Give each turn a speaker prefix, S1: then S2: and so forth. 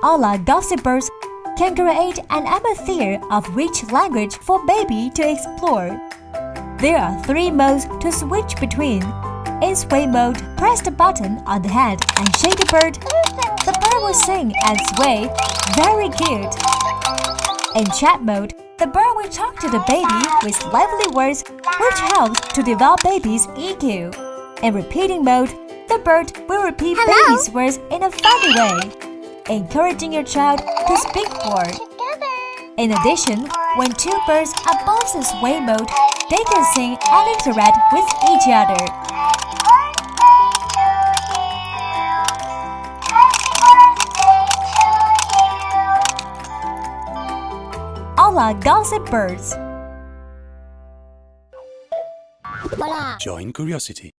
S1: All our gossipers can create an atmosphere of rich language for baby to explore. There are 3 modes to switch between. In sway mode, press the button on the head and shake the bird. The bird will sing and sway. Very good. In chat mode, the bird will talk to the baby with lively words, which helps to develop baby's EQ. In repeating mode, the bird will repeat baby's words in a funny way, encouraging your child to speak more. In addition, when 2 birds are both in sway mode, they can sing and interact with each other. All our gossip birds.
S2: Join curiosity.